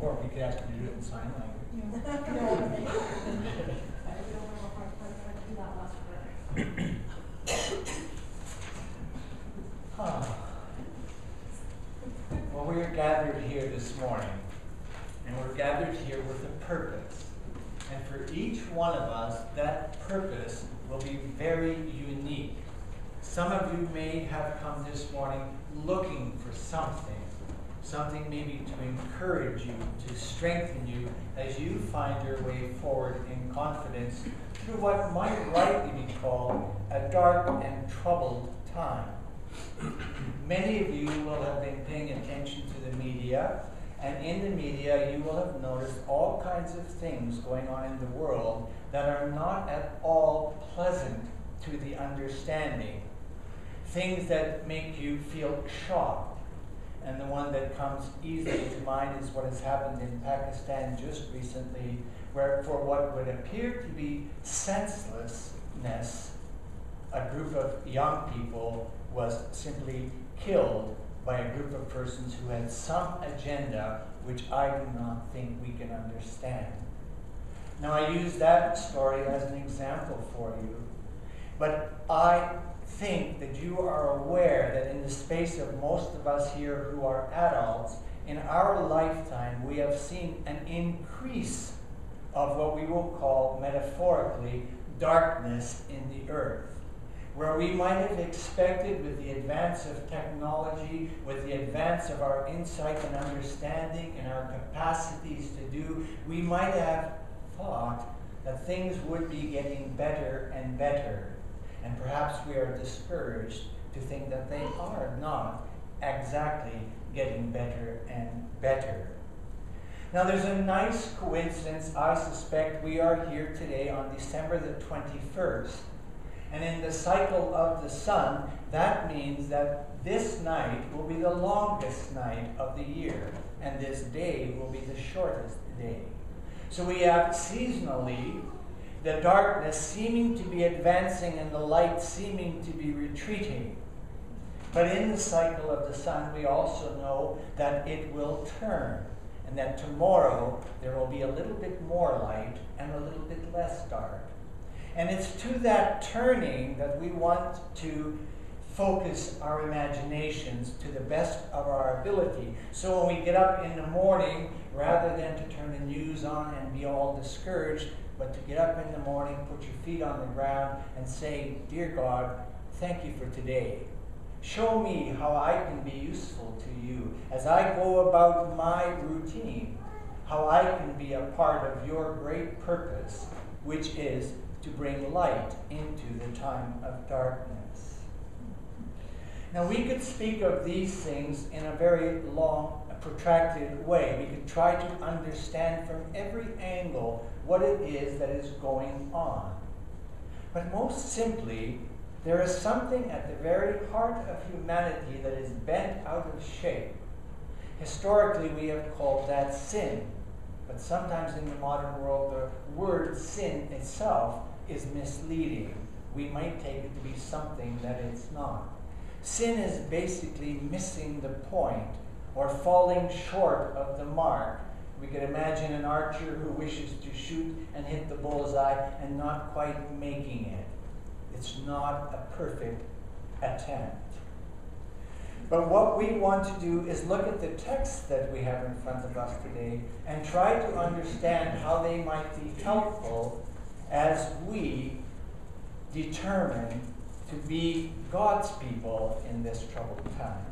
Or we could ask you to do it in sign language. I don't know if I do that last word. Well, we are gathered here this morning, and we're gathered here with a purpose. And for each one of us, that purpose will be very unique. Some of you may have come this morning looking for something maybe to encourage you, to strengthen you as you find your way forward in confidence through what might rightly be called a dark and troubled time. Many of you will have been paying attention to the media, and in the media you will have noticed all kinds of things going on in the world that are not at all pleasant to the understanding. Things that make you feel shocked. And the one that comes easily to mind is what has happened in Pakistan just recently, where for what would appear to be senselessness, a group of young people was simply killed by a group of persons who had some agenda which I do not think we can understand. Now, I use that story as an example for you, but I think that you are aware that in the space of most of us here who are adults, in our lifetime we have seen an increase of what we will call metaphorically darkness in the earth. Where we might have expected, with the advance of technology, with the advance of our insight and understanding and our capacities to do, we might have thought that things would be getting better and better. And perhaps we are discouraged to think that they are not exactly getting better and better. Now, there's a nice coincidence. I suspect we are here today on December the 21st. And in the cycle of the sun, that means that this night will be the longest night of the year, and this day will be the shortest day. So we have seasonally the darkness seeming to be advancing and the light seeming to be retreating. But in the cycle of the sun, we also know that it will turn, and that tomorrow there will be a little bit more light and a little bit less dark. And it's to that turning that we want to focus our imaginations to the best of our ability. So when we get up in the morning, rather than to turn the news on and be all discouraged, but to get up in the morning, put your feet on the ground, and say, "Dear God, thank you for today. Show me how I can be useful to you as I go about my routine, how I can be a part of your great purpose, which is to bring light into the time of darkness." Now, we could speak of these things in a very long, protracted way. We could try to understand from every angle what it is that is going on. But most simply, there is something at the very heart of humanity that is bent out of shape. Historically, we have called that sin. But sometimes in the modern world, the word sin itself is misleading. We might take it to be something that it's not. Sin is basically missing the point or falling short of the mark. We could imagine an archer who wishes to shoot and hit the bullseye and not quite making it. It's not a perfect attempt. But what we want to do is look at the text that we have in front of us today and try to understand how they might be helpful as we determine to be God's people in this troubled time.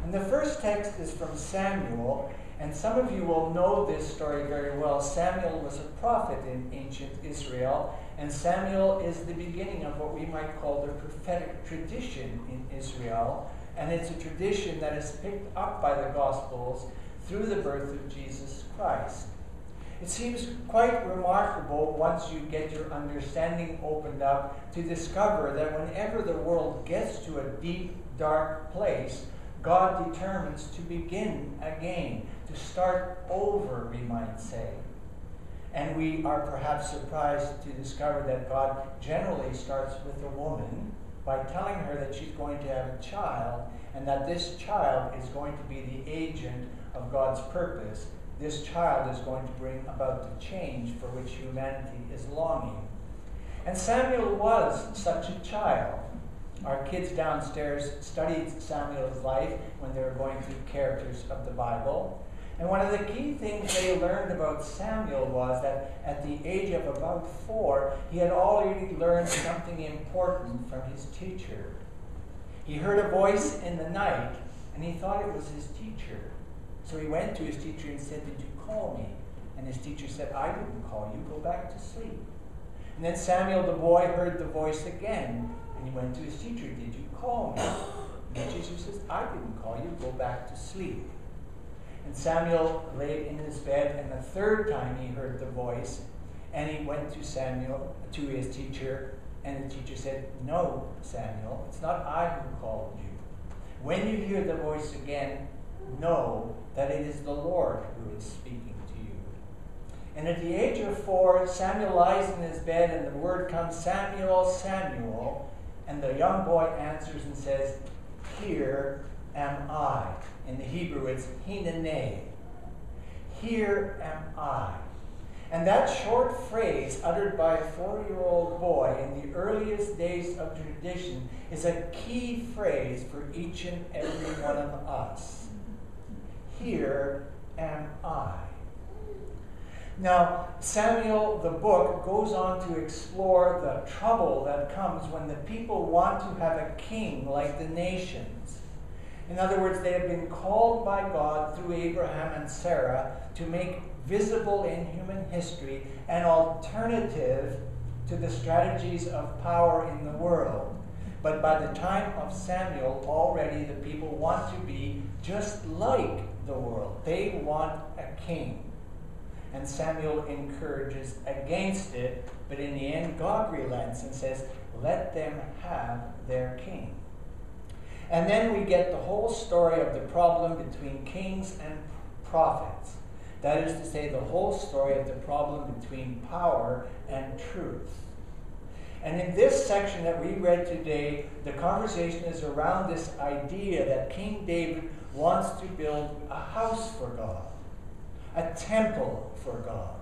And the first text is from Samuel, and some of you will know this story very well. Samuel was a prophet in ancient Israel, and Samuel is the beginning of what we might call the prophetic tradition in Israel, and it's a tradition that is picked up by the Gospels through the birth of Jesus Christ. It seems quite remarkable once you get your understanding opened up to discover that whenever the world gets to a deep, dark place, God determines to begin again, to start over, we might say. And we are perhaps surprised to discover that God generally starts with a woman, by telling her that she's going to have a child, and that this child is going to be the agent of God's purpose. This child is going to bring about the change for which humanity is longing. And Samuel was such a child. Our kids downstairs studied Samuel's life when they were going through characters of the Bible. And one of the key things they learned about Samuel was that at the age of about 4, he had already learned something important from his teacher. He heard a voice in the night, and he thought it was his teacher. So he went to his teacher and said, "Did you call me?" And his teacher said, "I didn't call you. Go back to sleep." And then Samuel the boy heard the voice again, and he went to his teacher, "Did you call me?" And the teacher says, "I didn't call you. Go back to sleep." And Samuel lay in his bed, and the third time he heard the voice, and he went to his teacher, and the teacher said, "No, Samuel, it's not I who called you. When you hear the voice again, know that it is the Lord who is speaking to you." And at the age of 4, Samuel lies in his bed, and the word comes, "Samuel, Samuel," and the young boy answers and says, "Here am I." In the Hebrew, it's hinene. "Here am I." And that short phrase, uttered by a 4-year-old boy in the earliest days of tradition, is a key phrase for each and every one of us. Here am I. Now, Samuel, the book, goes on to explore the trouble that comes when the people want to have a king like the nations. In other words, they have been called by God through Abraham and Sarah to make visible in human history an alternative to the strategies of power in the world. But by the time of Samuel, already the people want to be just like the world. They want a king. And Samuel encourages against it, but in the end, God relents and says, "Let them have their king." And then we get the whole story of the problem between kings and prophets. That is to say, the whole story of the problem between power and truth. And in this section that we read today, the conversation is around this idea that King David wants to build a house for God, a temple for God.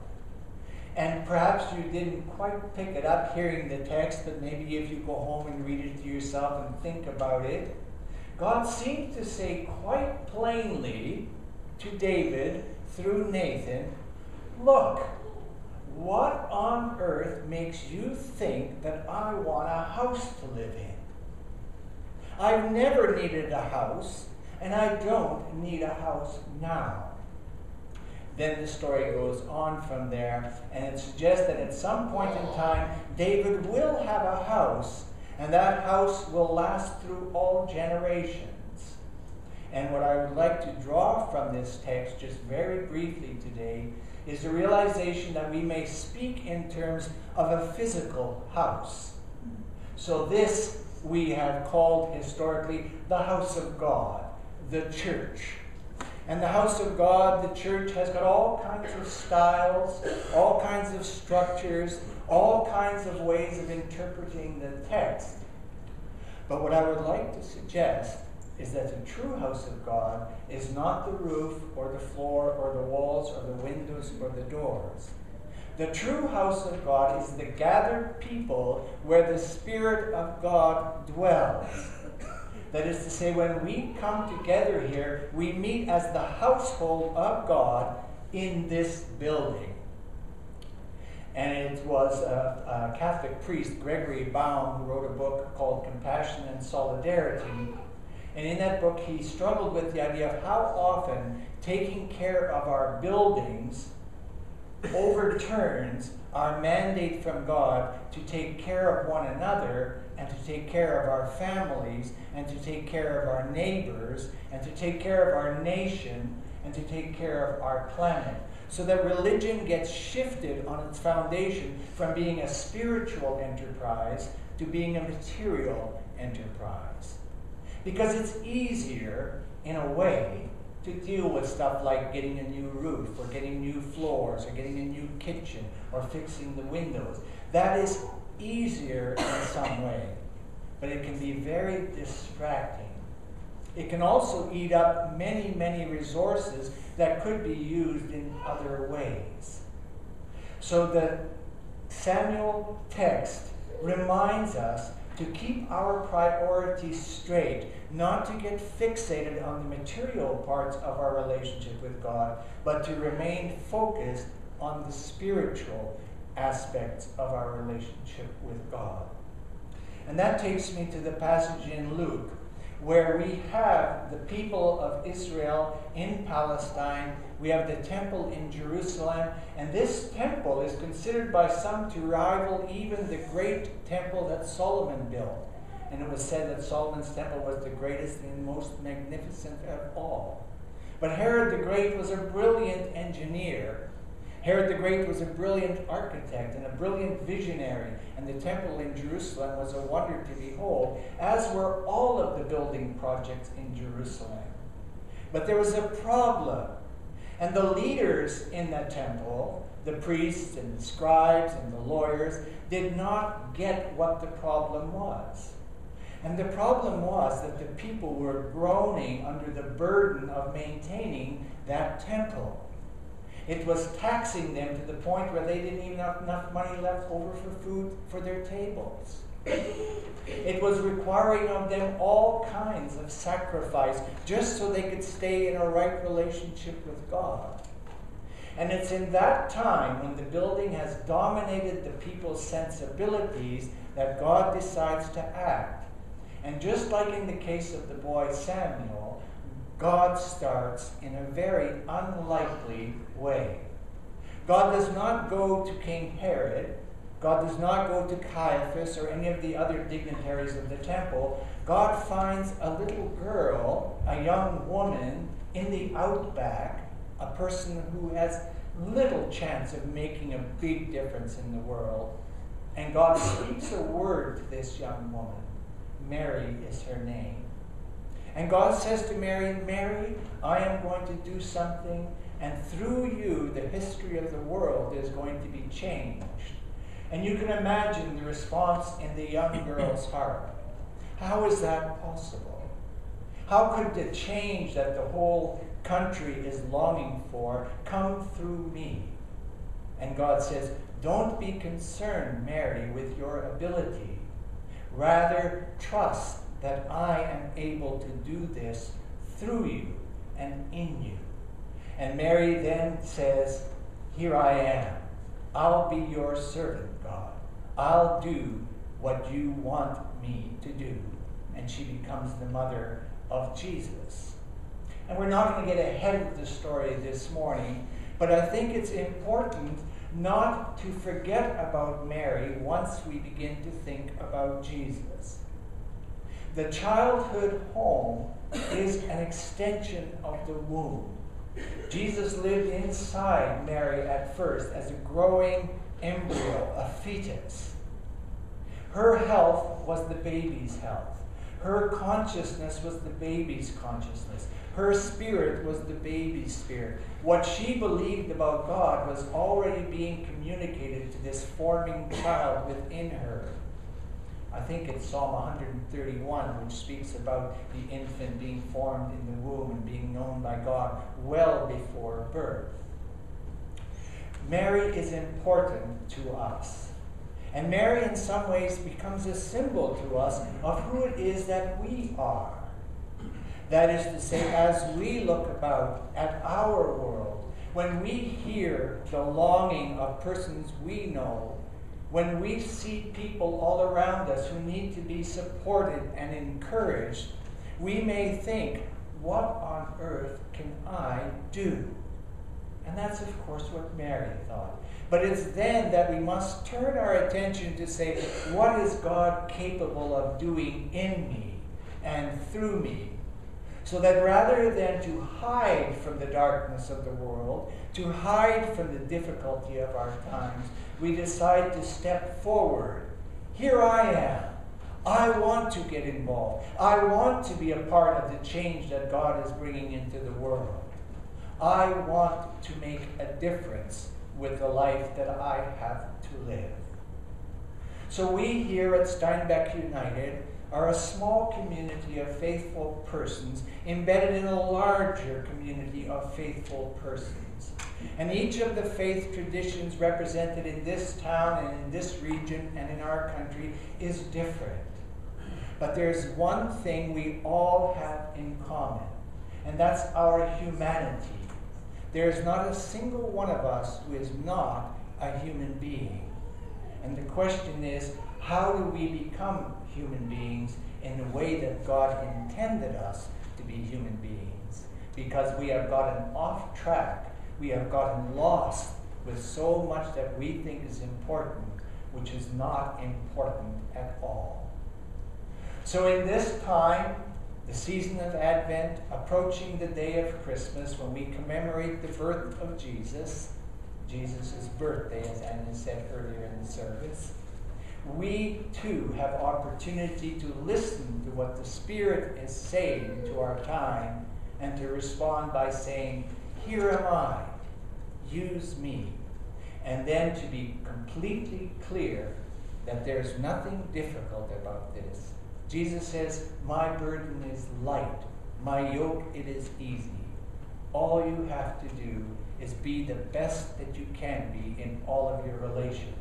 And perhaps you didn't quite pick it up hearing the text, but maybe if you go home and read it to yourself and think about it, God seemed to say quite plainly to David through Nathan, "Look, what on earth makes you think that I want a house to live in? I've never needed a house, and I don't need a house now." Then the story goes on from there, and it suggests that at some point in time, David will have a house, and that house will last through all generations. And what I would like to draw from this text, just very briefly today, is the realization that we may speak in terms of a physical house. So this we have called historically the house of God, the church. And the house of God, the church, has got all kinds of styles, all kinds of structures, all kinds of ways of interpreting the text. But what I would like to suggest is that the true house of God is not the roof or the floor or the walls or the windows or the doors. The true house of God is the gathered people where the Spirit of God dwells. That is to say, when we come together here, we meet as the household of God in this building. And it was a Catholic priest, Gregory Baum, who wrote a book called Compassion and Solidarity. And in that book, he struggled with the idea of how often taking care of our buildings overturns our mandate from God to take care of one another and to take care of our families and to take care of our neighbors and to take care of our nation and to take care of our planet. So that religion gets shifted on its foundation from being a spiritual enterprise to being a material enterprise. Because it's easier, in a way, to deal with stuff like getting a new roof or getting new floors or getting a new kitchen or fixing the windows. That is easier in some way. but it can be very distracting. It can also eat up many, many resources that could be used in other ways. So the Samuel text reminds us to keep our priorities straight, not to get fixated on the material parts of our relationship with God, but to remain focused on the spiritual aspects of our relationship with God. And that takes me to the passage in Luke, where we have the people of Israel in Palestine. We have the temple in Jerusalem, and this temple is considered by some to rival even the great temple that Solomon built. And it was said that Solomon's temple was the greatest and most magnificent of all. But Herod the Great was a brilliant engineer. Herod the Great was a brilliant architect and a brilliant visionary, and the temple in Jerusalem was a wonder to behold, as were all of the building projects in Jerusalem. But there was a problem, and the leaders in the temple, the priests and the scribes and the lawyers, did not get what the problem was. And the problem was that the people were groaning under the burden of maintaining that temple. It was taxing them to the point where they didn't even have enough money left over for food for their tables. It was requiring of them all kinds of sacrifice just so they could stay in a right relationship with God. And it's in that time when the building has dominated the people's sensibilities that God decides to act. And just like in the case of the boy Samuel, God starts in a very unlikely way. God does not go to King Herod. God does not go to Caiaphas or any of the other dignitaries of the temple. God finds a little girl, a young woman in the outback, a person who has little chance of making a big difference in the world. And God speaks a word to this young woman. Mary is her name. And God says to Mary, Mary, I am going to do something, and through you, the history of the world is going to be changed. And you can imagine the response in the young girl's heart. How is that possible? How could the change that the whole country is longing for come through me? And God says, don't be concerned, Mary, with your ability. Rather, trust that I am able to do this through you and in you. And Mary then says, here I am. I'll be your servant, God. I'll do what you want me to do. And she becomes the mother of Jesus. And we're not going to get ahead of the story this morning, but I think it's important not to forget about Mary once we begin to think about Jesus. The childhood home is an extension of the womb. Jesus lived inside Mary at first as a growing embryo, a fetus. Her health was the baby's health. Her consciousness was the baby's consciousness. Her spirit was the baby's spirit. What she believed about God was already being communicated to this forming child within her. I think it's Psalm 131, which speaks about the infant being formed in the womb and being known by God well before birth. Mary is important to us. And Mary, in some ways, becomes a symbol to us of who it is that we are. That is to say, as we look about at our world, when we hear the longing of persons we know, when we see people all around us who need to be supported and encouraged, we may think, what on earth can I do? And that's, of course, what Mary thought. But it's then that we must turn our attention to say, what is God capable of doing in me and through me? So that rather than to hide from the darkness of the world, to hide from the difficulty of our times, we decide to step forward. Here I am. I want to get involved. I want to be a part of the change that God is bringing into the world. I want to make a difference with the life that I have to live. So we here at Steinbeck United are a small community of faithful persons embedded in a larger community of faithful persons. And each of the faith traditions represented in this town and in this region and in our country is different. But there's one thing we all have in common, and that's our humanity. There's not a single one of us who is not a human being. And the question is, how do we become human beings in the way that God intended us to be human beings? Because we have gotten off track. We have gotten lost with so much that we think is important, which is not important at all. So in this time, the season of Advent, approaching the day of Christmas, when we commemorate the birth of Jesus' birthday, as Anna said earlier in the service, we too have opportunity to listen to what the Spirit is saying to our time and to respond by saying, "Here am I, use me." And then to be completely clear that there's nothing difficult about this. Jesus says, "My burden is light, my yoke it is easy." All you have to do is be the best that you can be in all of your relations.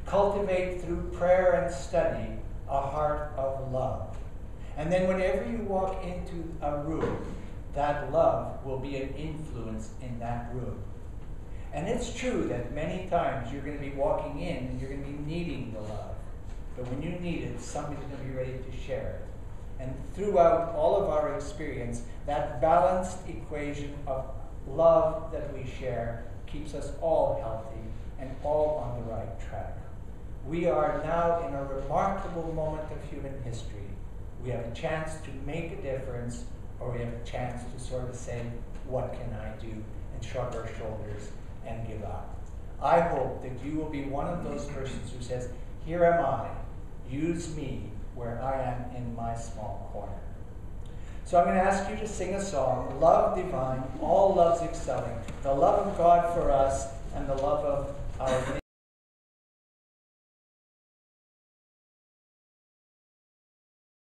Cultivate through prayer and study a heart of love. And then whenever you walk into a room, that love will be an influence in that room. And it's true that many times you're going to be walking in and you're going to be needing the love. But when you need it, somebody's going to be ready to share it. And throughout all of our experience, that balanced equation of love that we share keeps us all healthy and all on the right track. We are now in a remarkable moment of human history. We have a chance to make a difference, or we have a chance to sort of say, "What can I do?" and shrug our shoulders and give up. I hope that you will be one of those persons who says, "Here am I, use me where I am in my small corner." So I'm going to ask you to sing a song, "Love Divine, All Loves Excelling," the love of God for us and the love of our